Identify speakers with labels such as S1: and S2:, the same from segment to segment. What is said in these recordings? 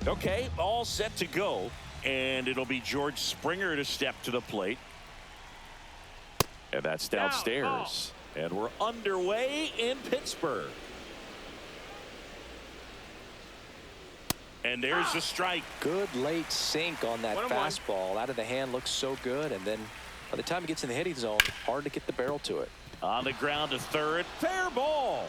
S1: Okay, all set to go, and it'll be George Springer to step to the plate. And that's downstairs. And we're underway in Pittsburgh. And there's the strike.
S2: Good late sink on that fastball. Out of the hand, looks so good. And then by the time it gets in the hitting zone, hard to get the barrel to it.
S1: On the ground to third. Fair ball.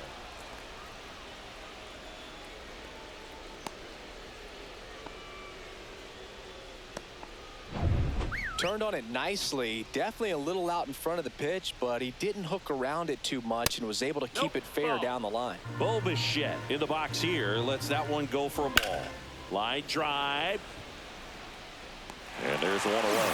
S2: Turned on it nicely. Definitely a little out in front of the pitch, but he didn't hook around it too much and was able to keep it fair down the line.
S1: Bichette in the box here. Lets that one go for a ball. Line drive. And there's one away.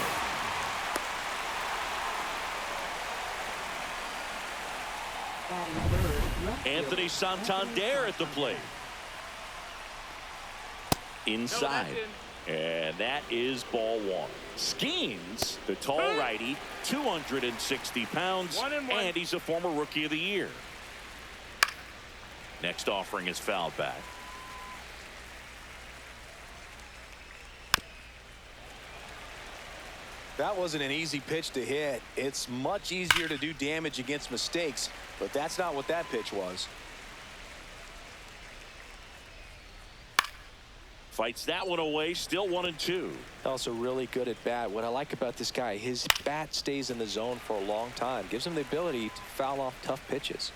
S1: Anthony Santander at the plate. Inside. And that is ball one. Skeens, the tall righty, 260 pounds, and he's a former Rookie of the Year. Next offering is fouled back.
S2: That wasn't an easy pitch to hit. It's much easier to do damage against mistakes, but that's not what that pitch was.
S1: Fights that one away, still 1-2.
S2: Also really good at bat. What I like about this guy, his bat stays in the zone for a long time. Gives him the ability to foul off tough pitches.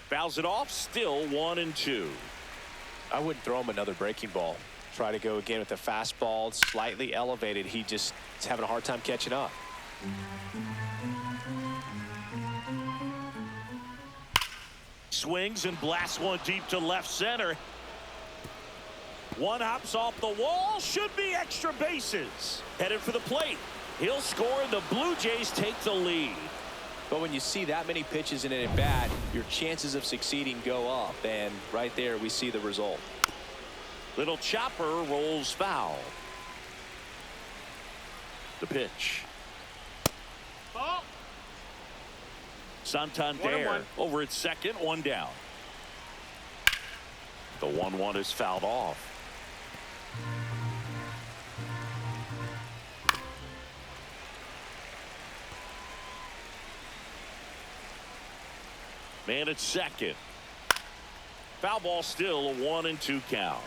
S1: Fouls it off, still 1-2.
S2: I wouldn't throw him another breaking ball. Try to go again with the fastball, slightly elevated. He just is having a hard time catching up.
S1: Swings and blasts one deep to left center. One hops off the wall, should be extra bases. Headed for the plate. He'll score, and the Blue Jays take the lead.
S2: But when you see that many pitches in an at-bat, your chances of succeeding go up, and right there we see the result.
S1: Little chopper rolls foul. The pitch.
S3: Oh.
S1: Santander over at second, one down. The 1-1 is fouled off. Man at second. Foul ball, still a 1-2 count.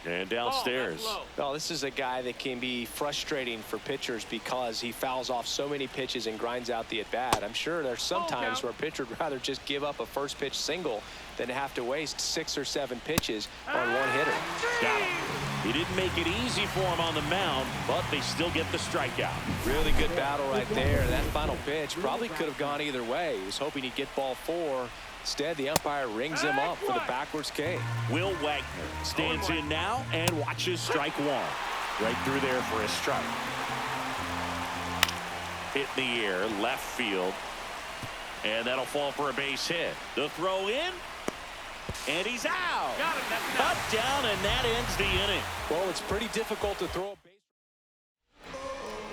S1: And downstairs.
S2: Well, this is a guy that can be frustrating for pitchers because he fouls off so many pitches and grinds out the at-bat. I'm sure there's some times where a pitcher would rather just give up a first pitch single than have to waste 6 or 7 pitches on one hitter.
S1: Got him. He didn't make it easy for him on the mound, but they still get the strikeout.
S2: Really good battle right there. That final pitch probably could have gone either way. He was hoping he'd get ball 4. Instead, the umpire rings him up for the backwards K.
S1: Will Wagner stands in now and watches strike one. Right through there for a strike. Hit in the air, left field. And that'll fall for a base hit. The throw in. And he's out. Cut down, and that ends the inning.
S2: Well, it's pretty difficult to throw a base.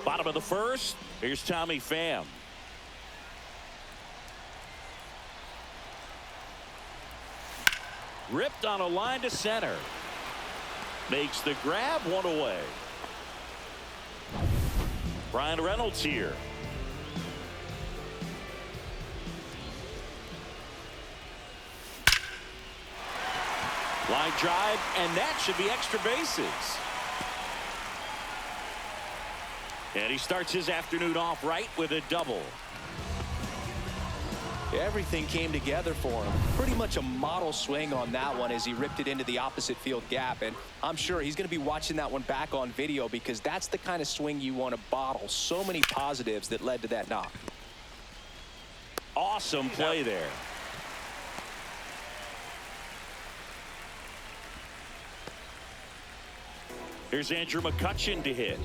S1: Bottom of the first. Here's Tommy Pham. Ripped on a line to center. Makes the grab, one away. Brian Reynolds here. Line drive, and that should be extra bases. And he starts his afternoon off right with a double.
S2: Everything came together for him. Pretty much a model swing on that one as he ripped it into the opposite field gap. And I'm sure he's going to be watching that one back on video because that's the kind of swing you want to bottle. So many positives that led to that knock.
S1: Awesome play there. Here's Andrew McCutchen to hit.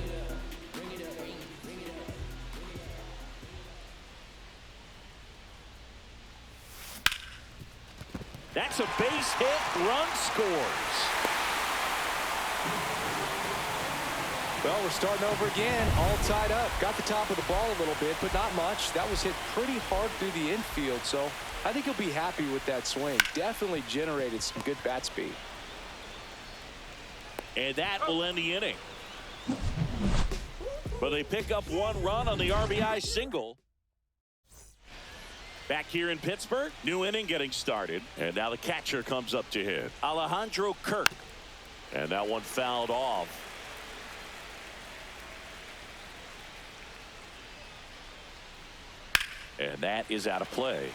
S1: That's a base hit. Run scores.
S2: Well, we're starting over again, all tied up. Got the top of the ball a little bit, but not much. That was hit pretty hard through the infield, so I think he'll be happy with that swing. Definitely generated some good bat speed.
S1: And that will end the inning. But they pick up one run on the RBI single. Back here in Pittsburgh, new inning getting started. And now the catcher comes up to hit. Alejandro Kirk. And that one fouled off. And that is out of play.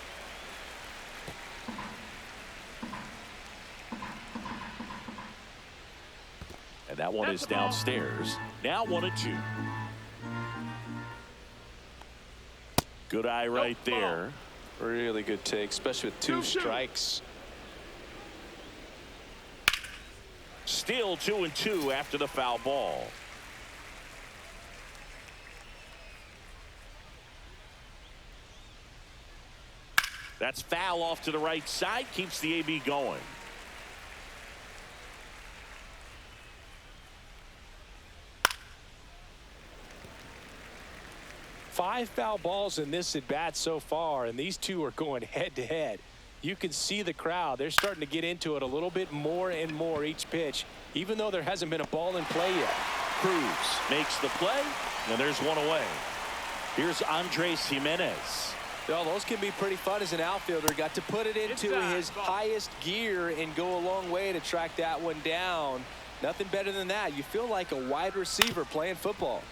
S1: And that one is downstairs. Now 1-2. Good eye right there.
S2: Really good take, especially with two strikes.
S1: Still 2-2 after the foul ball. That's foul off to the right side. Keeps the AB going.
S2: Five foul balls in this at bat so far, and these two are going head to head. You can see the crowd. They're starting to get into it a little bit more and more each pitch, even though there hasn't been a ball in play yet.
S1: Cruz makes the play, and there's one away. Here's Andres Jimenez.
S2: Well, those can be pretty fun as an outfielder. Got to put it into his highest gear and go a long way to track that one down. Nothing better than that. You feel like a wide receiver playing football.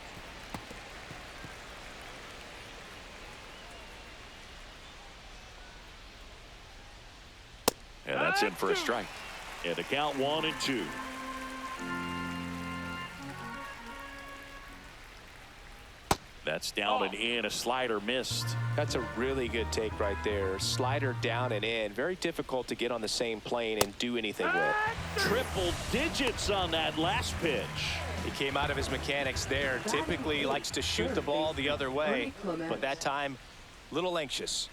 S1: And that's in for a strike. And the count 1-2. That's down and in. A slider missed.
S2: That's a really good take right there. Slider down and in. Very difficult to get on the same plane and do anything with.
S1: Triple digits on that last pitch.
S2: He came out of his mechanics there. Typically likes to shoot the ball the other way, but that time a little anxious.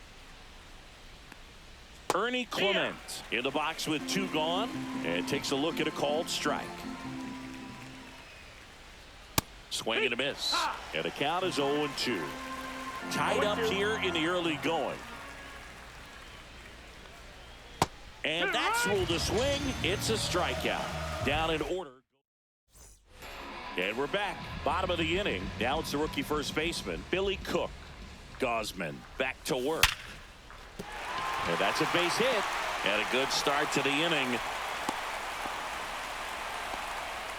S1: Ernie Clement in the box with two gone and takes a look at a called strike. Swing and a miss. And the count is 0-2. Tied up here in the early going. And that's ruled a swing. It's a strikeout. Down in order. And we're back. Bottom of the inning. Now it's the rookie first baseman, Billy Cook. Gosman back to work. And that's a base hit. And a good start to the inning.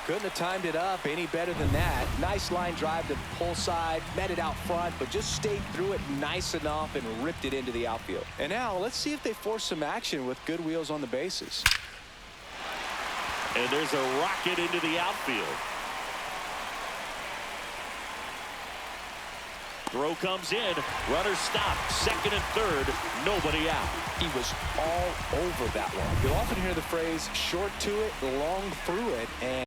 S2: Couldn't have timed it up any better than that. Nice line drive to the pull side, met it out front, but just stayed through it nice enough and ripped it into the outfield. And now let's see if they force some action with good wheels on the bases.
S1: And there's a rocket into the outfield. Throw comes in. Runner stopped. Second and third. Nobody out.
S2: He was all over that one. You'll often hear the phrase short to it, long through it, and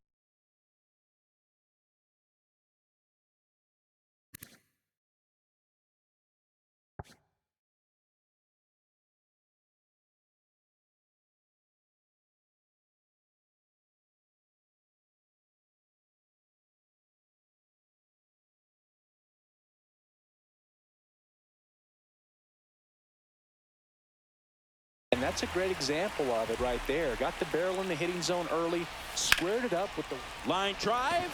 S2: that's a great example of it right there. Got the barrel in the hitting zone early, squared it up with the
S1: line drive.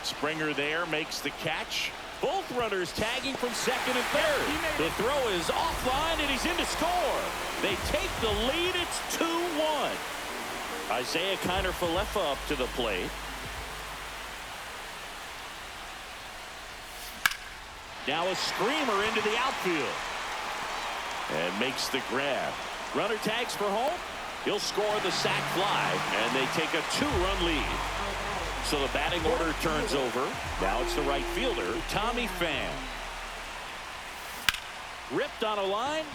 S1: Springer there makes the catch. Both runners tagging from second and third. The throw is offline and he's in to score. They take the lead. It's 2-1. Isaiah Kiner-Falefa up to the plate. Now a screamer into the outfield. And makes the grab. Runner tags for home. He'll score the sac fly, and they take a 2-run lead. So the batting order turns over. Now it's the right fielder, Tommy Pham. Ripped on a line.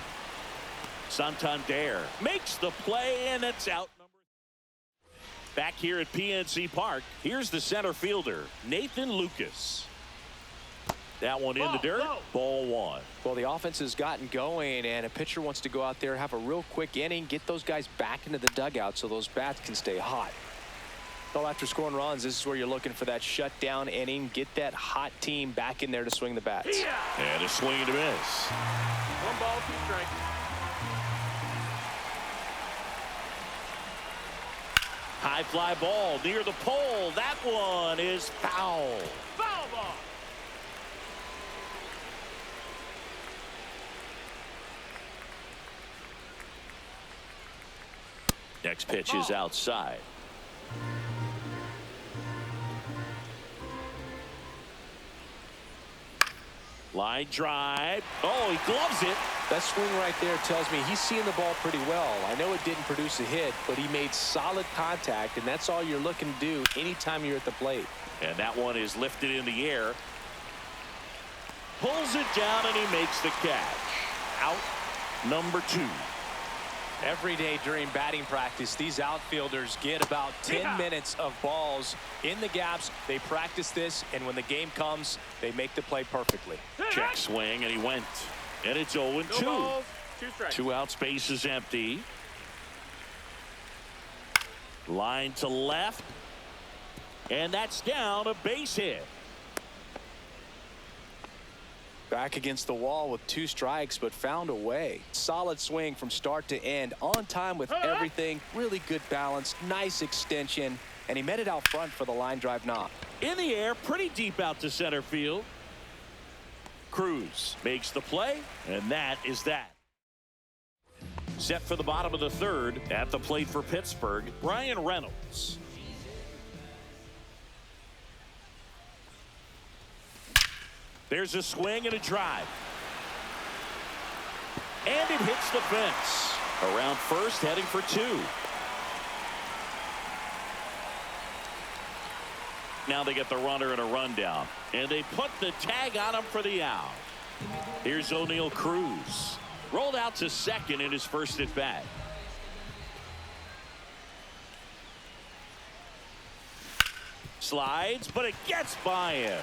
S1: Santander makes the play, and it's out. Back here at PNC Park, here's the center fielder, Nathan Lucas. That one in the dirt. Ball one.
S2: Well, the offense has gotten going, and a pitcher wants to go out there, have a real quick inning, get those guys back into the dugout so those bats can stay hot. Well, after scoring runs, this is where you're looking for that shutdown inning. Get that hot team back in there to swing the bats.
S3: Yeah.
S1: And a swing and a miss.
S3: 1 ball, 2 strikes.
S1: High fly ball near the pole. That one is foul.
S3: Foul ball.
S1: Next pitch is outside. Line drive. Oh, he gloves it.
S2: That swing right there tells me he's seeing the ball pretty well. I know it didn't produce a hit, but he made solid contact, and that's all you're looking to do anytime you're at the plate.
S1: And that one is lifted in the air. Pulls it down, and he makes the catch. Out number 2.
S2: Every day during batting practice, these outfielders get about 10 minutes of balls in the gaps. They practice this, and when the game comes, they make the play perfectly.
S1: Check swing, and he went. And it's 0-2.
S3: 2 balls, 2 strikes.
S1: 2 out, space is empty. Line to left. And that's down, a base hit.
S2: Back against the wall with 2 strikes, but found a way. Solid swing from start to end, on time with everything. Really good balance, nice extension, and he met it out front for the line drive knock.
S1: In the air, pretty deep out to center field. Cruz makes the play, and that is that. Set for the bottom of the 3rd. At the plate for Pittsburgh, Brian Reynolds. There's a swing and a drive. And it hits the fence. Around first, heading for 2. Now they get the runner and a rundown. And they put the tag on him for the out. Here's O'Neal Cruz. Rolled out to second in his first at bat. Slides, but it gets by him.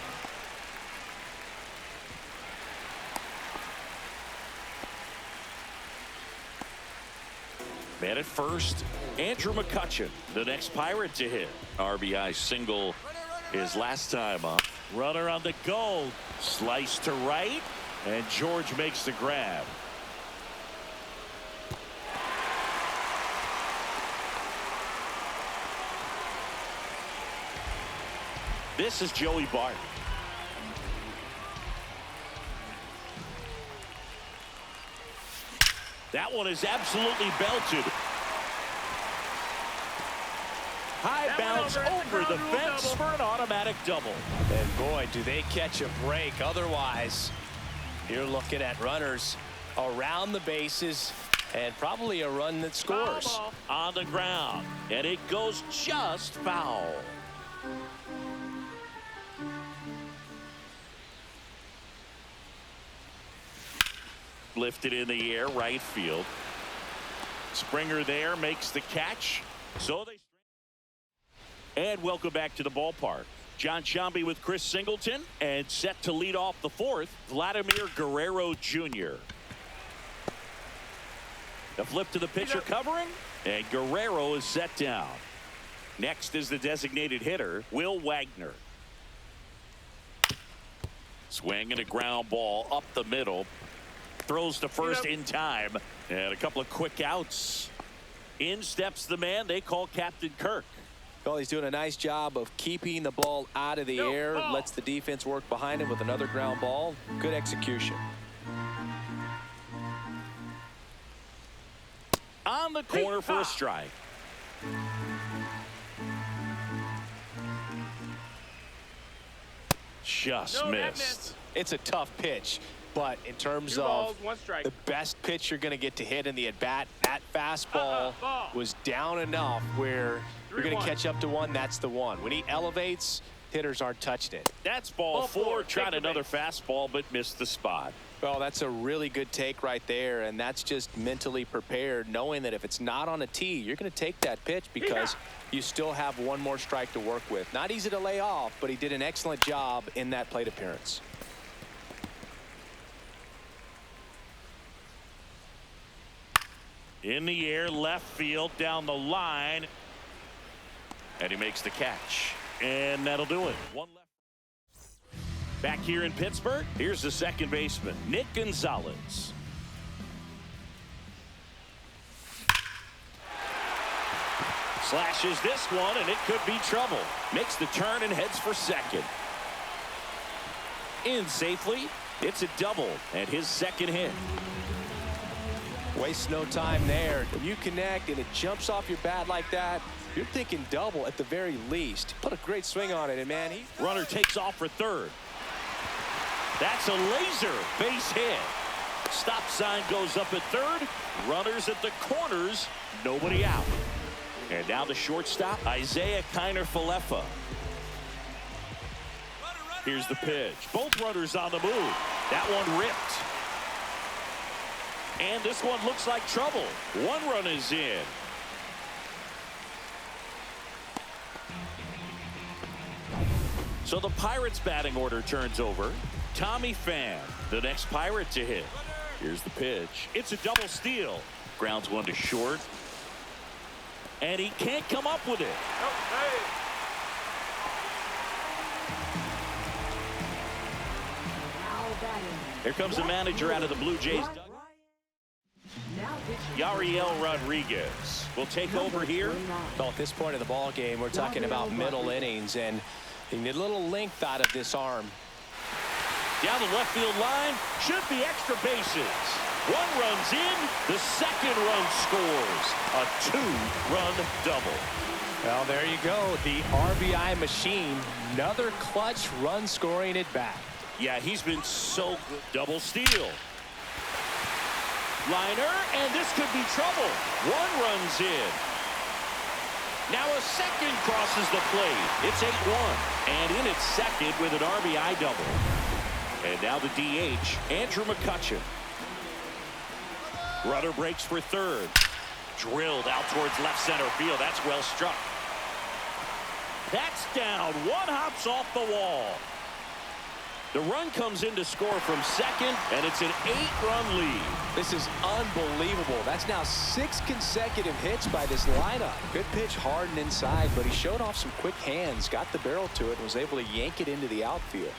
S1: Man at first, Andrew McCutchen, the next Pirate to hit. RBI single his last time up. Runner on the go. Slice to right, and George makes the grab. This is Joey Bart. That one is absolutely belted. High bounce over the fence for an automatic double.
S2: And boy, do they catch a break. Otherwise, you're looking at runners around the bases and probably a run that scores.
S1: On the ground, and it goes just foul. Lifted in the air, right field. Springer there makes the catch. So they. And welcome back to the ballpark. John Sciambi with Chris Singleton, and set to lead off the 4th, Vladimir Guerrero Jr. The flip to the pitcher covering, and Guerrero is set down. Next is the designated hitter, Will Wagner. Swing and a ground ball up the middle. Throws to first in time, and a couple of quick outs. In steps the man they call Captain Kirk.
S2: Well, he's doing a nice job of keeping the ball out of the air. Lets the defense work behind him with another ground ball. Good execution.
S1: On the corner for a strike. Just missed.
S2: It's a tough pitch, but in terms of the best pitch you're going to get to hit in the at-bat, that fastball was down enough where you're going to catch up to one. That's the one. When he elevates, hitters aren't touching it.
S1: That's ball 4. Tried another fastball, but missed the spot.
S2: Well, that's a really good take right there, and that's just mentally prepared, knowing that if it's not on a tee, you're going to take that pitch because you still have one more strike to work with. Not easy to lay off, but he did an excellent job in that plate appearance.
S1: In the air, left field, down the line. And he makes the catch. And that'll do it. One left. Back here in Pittsburgh, here's the second baseman, Nick Gonzalez. Slashes this one, and it could be trouble. Makes the turn and heads for second. In safely. It's a double and his second hit.
S2: Waste no time there. When you connect and it jumps off your bat like that, you're thinking double at the very least. Put a great swing on it, and man,
S1: runner takes off for third. That's a laser base hit. Stop sign goes up at third. Runners at the corners. Nobody out. And now the shortstop, Isaiah Kiner-Falefa. Here's the pitch. Both runners on the move. That one ripped. And this one looks like trouble. One run is in. So the Pirates batting order turns over. Tommy Pham, the next Pirate to hit. Here's the pitch. It's a double steal. Grounds one to short. And he can't come up with it. Here comes the manager out of the Blue Jays. Yariel Rodriguez will take over here.
S2: Well, at this point of the ball game, we're talking about middle innings, and you need a little length out of this arm.
S1: Down the left field line, should be extra bases. One runs in, the second run scores. A two-run double.
S2: Well, there you go. The RBI machine. Another clutch run scoring at bat.
S1: Yeah, he's been so good. Double steal. Liner, and this could be trouble. One runs in. Now a second crosses the plate. It's 8-1. And in its second with an RBI double. And now the DH, Andrew McCutchen. Runner breaks for third. Drilled out towards left center field. That's well struck. That's down. One hops off the wall. The run comes in to score from second, and it's an 8-run lead.
S2: This is unbelievable. That's now 6 consecutive hits by this lineup. Good pitch hard and inside, but he showed off some quick hands, got the barrel to it, and was able to yank it into the outfield.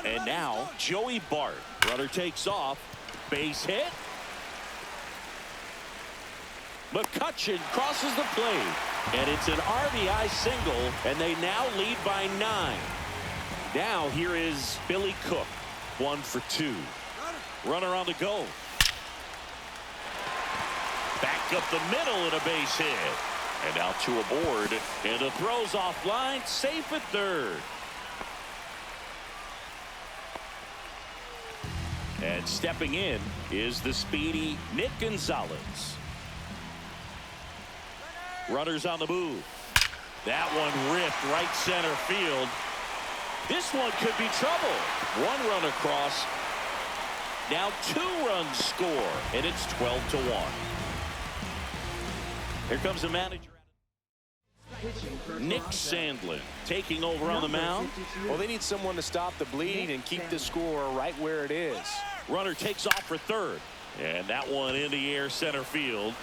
S1: And now Joey Bart. Runner takes off. Base hit. McCutchen crosses the plate. And it's an RBI single, and they now lead by 9. Now here is Billy Cook. 1 for 2. Runner on the go. Back up the middle and a base hit. And now 2 aboard. And the throw's offline. Safe at third. And stepping in is the speedy Nick Gonzalez. Runners on the move. That one ripped right center field. This one could be trouble. One run across. Now 2 runs score, and it's 12-1. Here comes the manager. Nick Sandlin taking over on the mound.
S2: Well, they need someone to stop the bleeding and keep the score right where it is.
S1: Runner takes off for third. And that one in the air center field.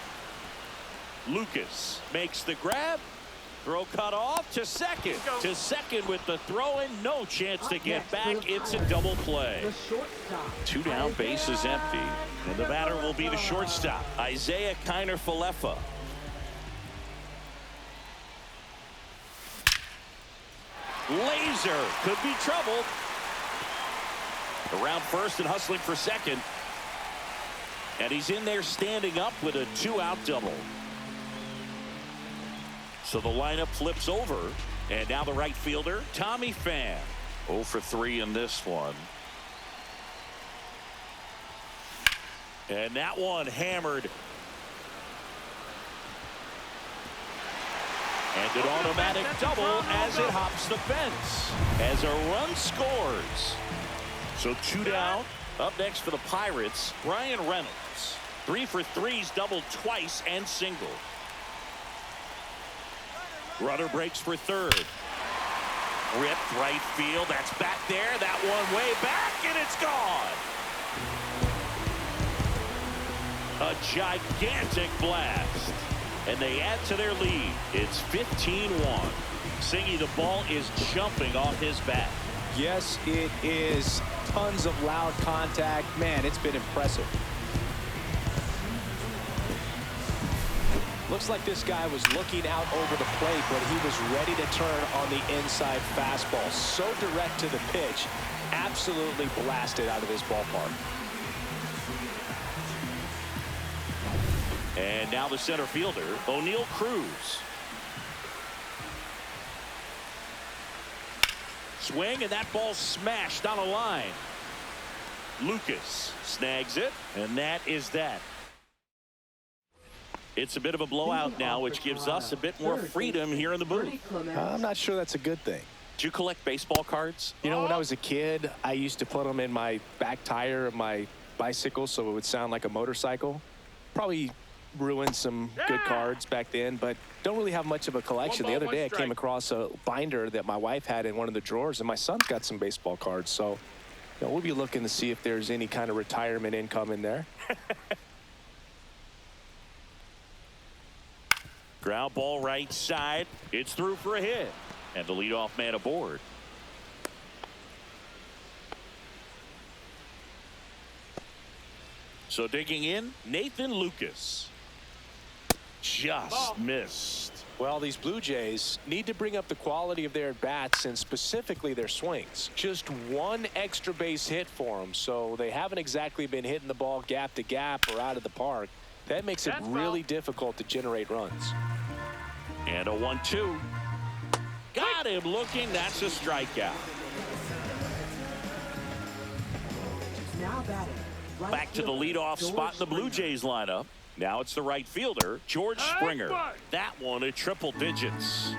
S1: Lucas makes the grab. Throw cut off to second. To second with the throw and no chance to get back. It's a double play. 2 down, base is empty. And the batter will be the shortstop, Isaiah Kiner-Falefa. Laser could be trouble. Around first and hustling for second. And he's in there standing up with a 2-out double. So the lineup flips over. And now the right fielder, Tommy Pham. 0 for 3 in this one. And that one hammered. And an automatic double as it hops the fence. As a run scores. So 2 down. Up next for the Pirates, Brian Reynolds. 3 for 3's doubled twice and single. Runner breaks for third. Ripped right field. That's back there. That one way back, and it's gone. A gigantic blast. And they add to their lead. It's 15-1. Singy, the ball is jumping off his bat.
S2: Yes, it is. Tons of loud contact. Man, it's been impressive. Looks like this guy was looking out over the plate, but he was ready to turn on the inside fastball. So direct to the pitch. Absolutely blasted out of his ballpark.
S1: And now the center fielder, O'Neal Cruz. Swing, and that ball smashed on a line. Lucas snags it, and that is that. It's a bit of a blowout now, which gives us a bit more freedom here in the booth.
S2: I'm not sure that's a good thing.
S1: Do you collect baseball cards?
S2: You know, when I was a kid, I used to put them in my back tire of my bicycle so it would sound like a motorcycle. Probably ruined some good cards back then, but don't really have much of a collection. The other day I came across a binder that my wife had in one of the drawers, and my son's got some baseball cards. So, you know, we'll be looking to see if there's any kind of retirement income in there.
S1: Ground ball right side. It's through for a hit. And the leadoff man aboard. So digging in, Nathan Lucas. Just missed.
S2: Well, these Blue Jays need to bring up the quality of their bats and specifically their swings. Just one extra base hit for them, so they haven't exactly been hitting the ball gap to gap or out of the park. That makes it really difficult to generate runs.
S1: And a 1-2. Got him looking. That's a strikeout. Back to the leadoff spot in the Blue Jays lineup. Now it's the right fielder, George Springer. That one at triple digits.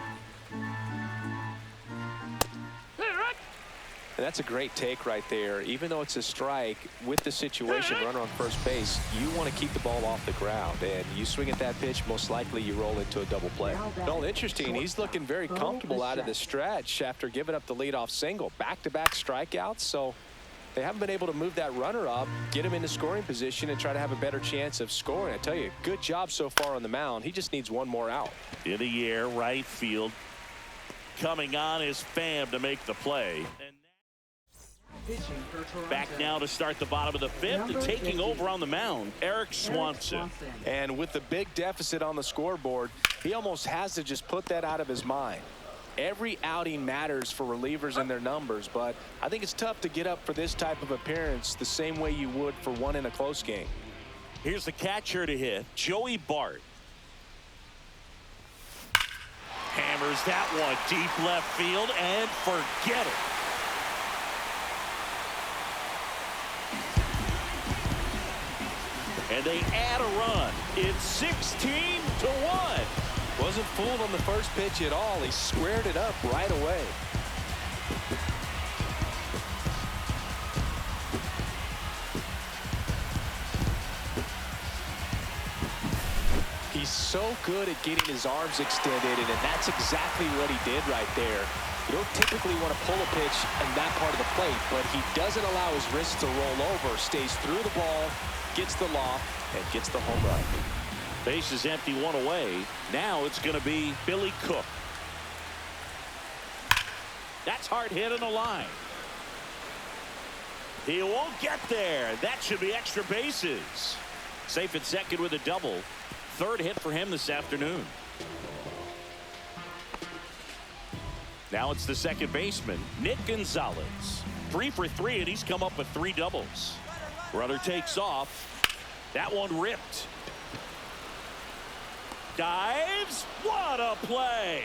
S2: And that's a great take right there. Even though it's a strike, with the situation, runner on first base, you want to keep the ball off the ground. And you swing at that pitch, most likely you roll into a double play. Well, interesting. He's looking very comfortable out of the stretch after giving up the leadoff single. Back-to-back strikeouts. So they haven't been able to move that runner up, get him into scoring position, and try to have a better chance of scoring. I tell you, good job so far on the mound. He just needs one more out.
S1: In the air, right field. Coming on is Pham to make the play. Back now to start the bottom of the fifth, and taking over on the mound, Eric Swanson.
S2: And with the big deficit on the scoreboard, he almost has to just put that out of his mind. Every outing matters for relievers and their numbers, but I think it's tough to get up for this type of appearance the same way you would for one in a close game.
S1: Here's the catcher to hit, Joey Bart. Hammers that one deep left field, and forget it. And they add a run. It's 16-1.
S2: Wasn't fooled on the first pitch at all. He squared it up right away. He's so good at getting his arms extended, and that's exactly what he did right there. You don't typically want to pull a pitch in that part of the plate, but he doesn't allow his wrists to roll over, stays through the ball, gets the loft, and gets the home run.
S1: Base is empty, one away. Now it's going to be Billy Cook. That's hard hit on the line. He won't get there. That should be extra bases. Safe at second with a double. Third hit for him this afternoon. Now it's the second baseman, Nick Gonzalez. 3 for 3, and he's come up with 3 doubles. Runner takes off. That one ripped. Dives. What a play.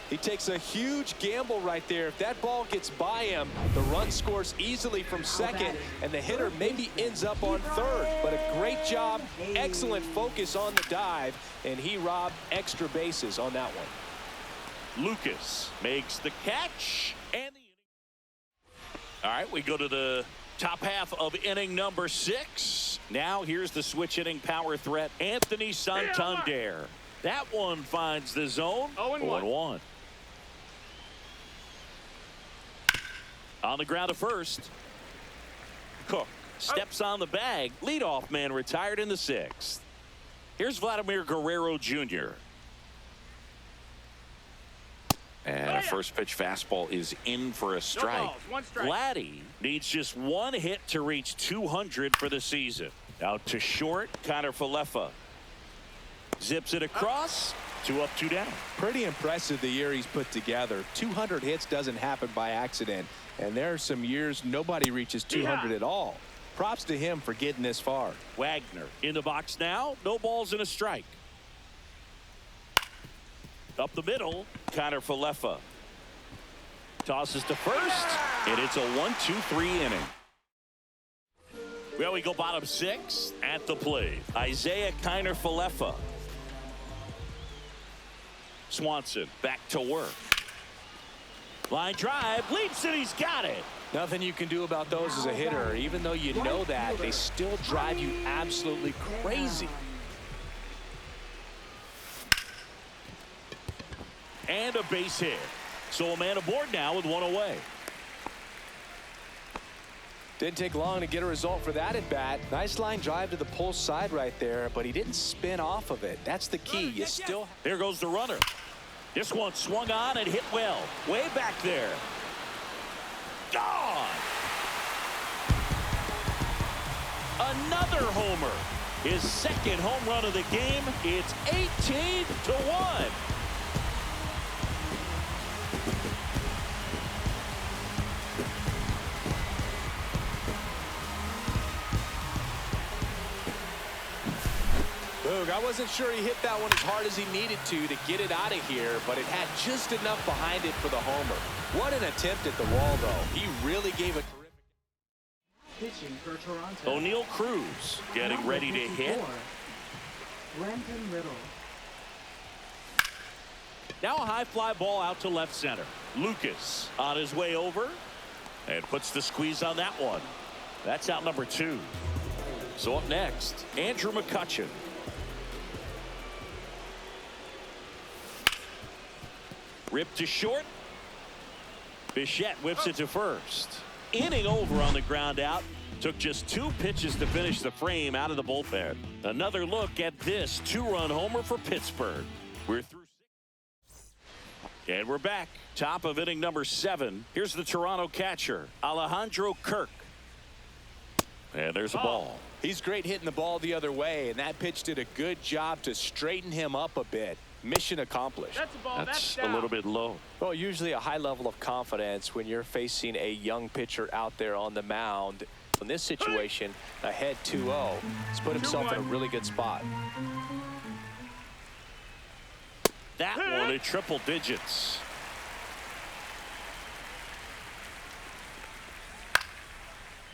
S2: He takes a huge gamble right there. If that ball gets by him, the run scores easily from second, and the hitter maybe ends up on third. But a great job, excellent focus on the dive, and he robbed extra bases on that one.
S1: Lucas makes the catch, and the... All right, we go to the top half of inning number 6. Now here's the switch hitting power threat, Anthony Santander. That one finds the zone. 0-1. On the ground to first. Cook steps on the bag. Leadoff man retired in the 6th. Here's Vladimir Guerrero Jr. And a first pitch fastball is in for a strike.
S3: No balls, one strike.
S1: Vladdy needs just one hit to reach 200 for the season. Out to short, Connor Falefa. Zips it across. 2 up, 2 down.
S2: Pretty impressive the year he's put together. 200 hits doesn't happen by accident. And there are some years nobody reaches 200 at all. Props to him for getting this far.
S1: Wagner in the box now. No balls and a strike. Up the middle, Connor Falefa. Tosses to first, and it's a 1-2-3 inning. Well, we go bottom 6 at the plate. Isaiah Kiner Falefa. Swanson back to work. Line drive, leaps it, he's got it.
S2: Nothing you can do about those as a hitter. Even though you know that, they still drive you absolutely crazy.
S1: And a base hit. So a man aboard now with 1 away.
S2: Didn't take long to get a result for that at bat. Nice line drive to the pull side right there, but he didn't spin off of it. That's the key. You still.
S1: There goes the runner. This one swung on and hit well. Way back there. Gone. Another homer. His second home run of the game. It's 18-1.
S2: Boog, I wasn't sure he hit that one as hard as he needed to get it out of here, but it had just enough behind it for the homer. What an attempt at the wall, though. He really gave a terrific.
S4: Pitching for Toronto.
S1: O'Neal Cruz getting ready to hit.
S4: Brenton Riddle.
S1: Now a high fly ball out to left center. Lucas on his way over and puts the squeeze on that one. That's out number 2. So up next, Andrew McCutchen. Ripped to short. Bichette whips it to first. Inning over on the ground out. Took just 2 pitches to finish the frame out of the bullpen. Another look at this 2-run homer for Pittsburgh. We're through 6. And we're back. Top of inning number 7. Here's the Toronto catcher, Alejandro Kirk. And there's a ball.
S2: He's great hitting the ball the other way, and that pitch did a good job to straighten him up a bit. Mission accomplished.
S3: That's a ball.
S1: That's a little bit low.
S2: Well, usually a high level of confidence when you're facing a young pitcher out there on the mound. In this situation, ahead 2-0. He's put himself in a really good spot.
S1: That one in triple digits.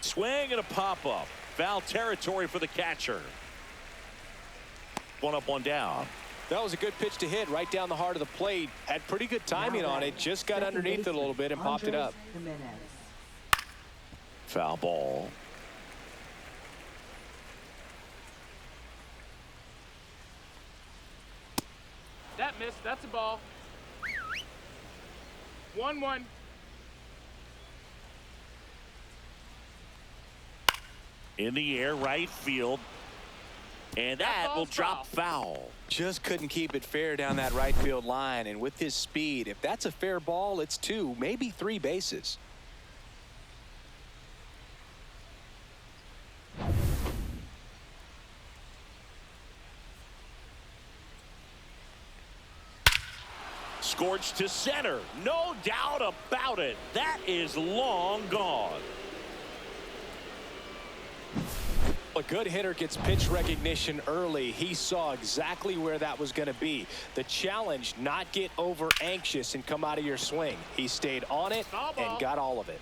S1: Swing and a pop-up. Foul territory for the catcher. 1 up, 1 down.
S2: That was a good pitch to hit right down the heart of the plate. Had pretty good timing on it. Just got underneath it a little bit and popped it up.
S1: Foul ball.
S3: That missed. That's a ball. 1-1.
S1: In the air, right field. And that will drop foul.
S2: Just couldn't keep it fair down that right field line. And with his speed, if that's a fair ball, it's 2, maybe 3 bases.
S1: Scorched to center. No doubt about it. That is long gone.
S2: A good hitter gets pitch recognition early. He saw exactly where that was going to be. The challenge, not get over anxious and come out of your swing. He stayed on it and got all of it.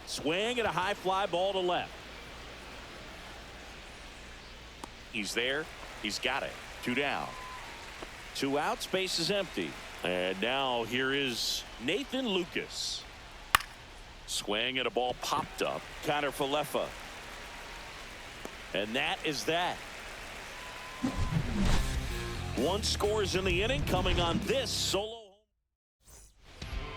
S1: Swing and a high fly ball to left. He's there. He's got it. 2 down. 2 outs. Base is empty. And now here is Nathan Lucas. Swing and a ball popped up. Connor Falefa. And that is that. 1 scores in the inning coming on this solo home.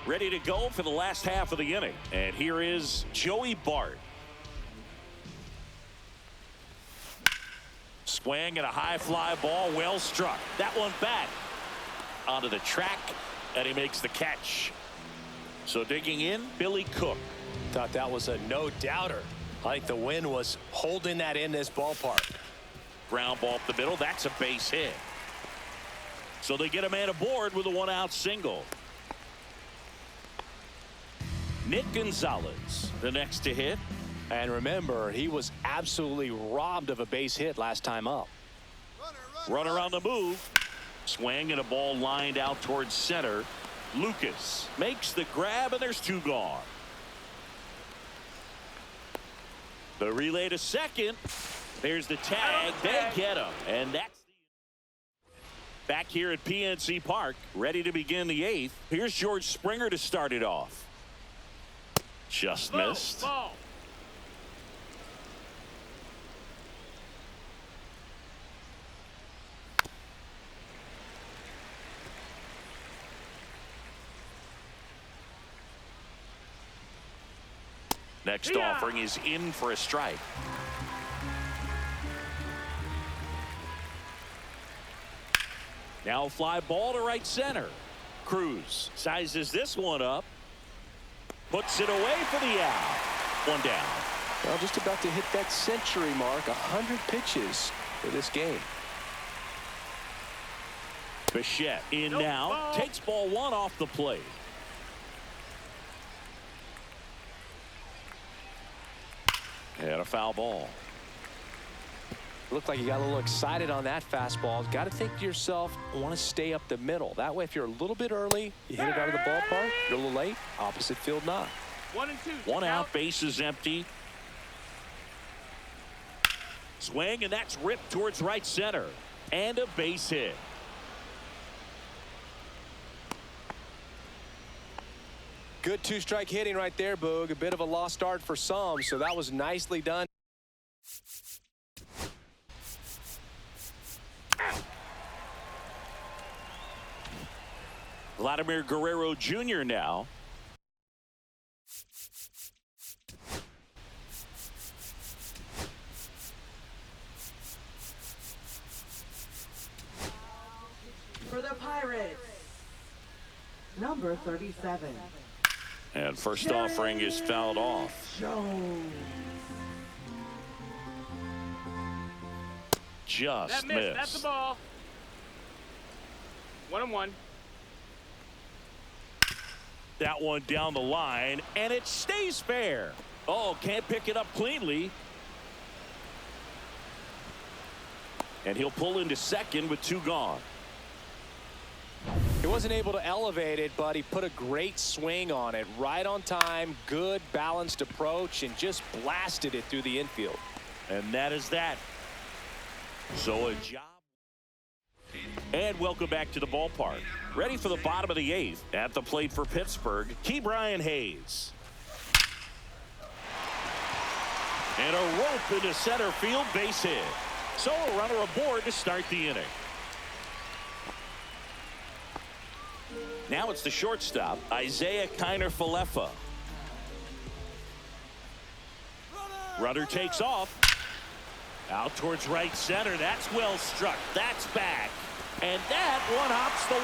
S1: Ready to go for the last half of the inning. And here is Joey Bart. Swing and a high fly ball, well struck. That one back onto the track, and he makes the catch. So digging in, Billy Cook.
S2: Thought that was a no-doubter. Like the wind was holding that in this ballpark.
S1: Ground ball up the middle. That's a base hit. So they get a man aboard with a one-out single. Nick Gonzalez, the next to hit.
S2: And remember, he was absolutely robbed of a base hit last time up.
S1: Runner on the move. Swing and a ball lined out towards center. Lucas makes the grab, and there's two gone. The relay to second. There's the tag. They get him. And that's back here at PNC Park, ready to begin the eighth. Here's George Springer to start it off. Just missed.
S3: Ball.
S1: Next offering is in for a strike. Now fly ball to right center. Cruz sizes this one up. Puts it away for the out. One down.
S2: Well, just about to hit that century mark. 100 pitches for this game.
S1: Bichette in now. Takes ball one off the plate. And a foul ball.
S2: Looked like you got a little excited on that fastball. Got to think to yourself, want to stay up the middle. That way, if you're a little bit early, you hit it out of the ballpark. You're a little late. Opposite field knock.
S3: 1 and 2.
S1: One out, base is empty. Swing, and that's ripped towards right center. And a base hit.
S2: Good two-strike hitting right there, Boog. A bit of a lost start for some, so that was nicely done.
S1: Vladimir Guerrero Jr. now.
S4: For the Pirates, number 37.
S1: And first offering is fouled off.
S4: Jones.
S1: Just
S3: That
S1: missed.
S3: That's the ball. 1 and 1.
S1: That one down the line, and it stays fair. Oh, can't pick it up cleanly. And he'll pull into second with two gone.
S2: He wasn't able to elevate it, but he put a great swing on it. Right on time, good balanced approach, and just blasted it through the infield.
S1: And that is that. So a job. And welcome back to the ballpark. Ready for the bottom of the eighth. At the plate for Pittsburgh, Ke'Bryan Hayes. And a rope into center field, base hit. So a runner aboard to start the inning. Now it's the shortstop, Isaiah Kiner-Falefa. Runner takes off. Out towards right center. That's well struck. That's back. And that one hops the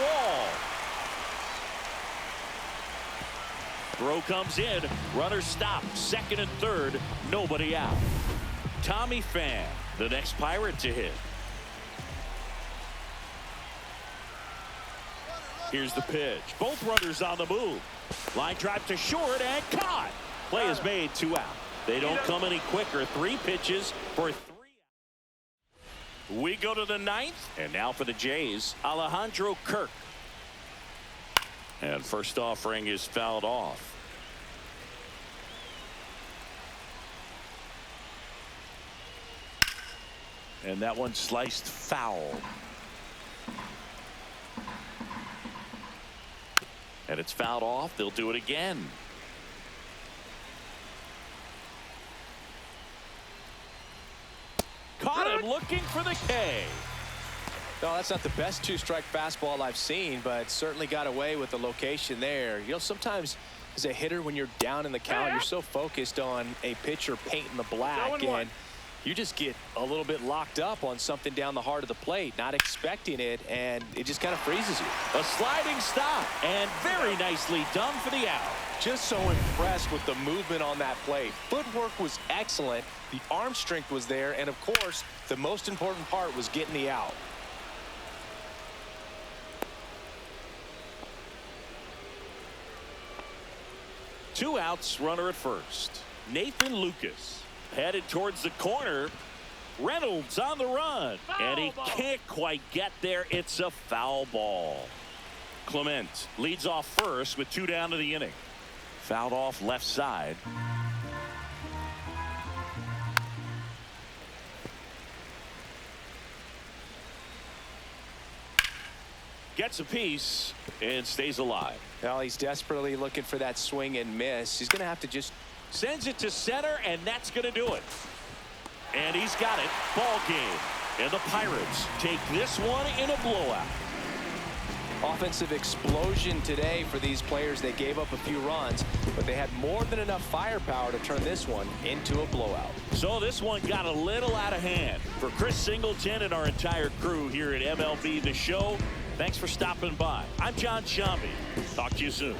S1: wall. Throw comes in. Runner stopped. Second and third. Nobody out. Tommy Pham, the next Pirate to hit. Here's the pitch. Both runners on the move. Line drive to short and caught. Play is made, 2 out. They don't come any quicker. 3 pitches for 3 out. We go to the ninth. And now for the Jays, Alejandro Kirk. And first offering is fouled off. And that one sliced foul. And it's fouled off. They'll do it again. Caught him looking for the K.
S2: No, that's not the best two-strike fastball I've seen, but certainly got away with the location there. You know, sometimes as a hitter, when you're down in the count, you're so focused on a pitcher painting the black, and You just get a little bit locked up on something down the heart of the plate, not expecting it, and it just kind of freezes you.
S1: A sliding stop, and very nicely done for the out.
S2: Just so impressed with the movement on that play. Footwork was excellent, the arm strength was there, and of course, the most important part was getting the out.
S1: Two outs, runner at first. Nathan Lucas headed towards the corner. Reynolds on the run, and he can't quite get there. It's a foul ball. Clement leads off first with 2 down to the inning. Fouled off left side. Gets a piece and stays alive.
S2: Well, he's desperately looking for that swing and miss. He's going to have to just
S1: sends it to center, and that's going to do it. And he's got it. Ball game. And the Pirates take this one in a blowout.
S2: Offensive explosion today for these players. They gave up a few runs, but they had more than enough firepower to turn this one into a blowout.
S1: So this one got a little out of hand. For Chris Singleton and our entire crew here at MLB The Show, thanks for stopping by. I'm John Shambi. Talk to you soon.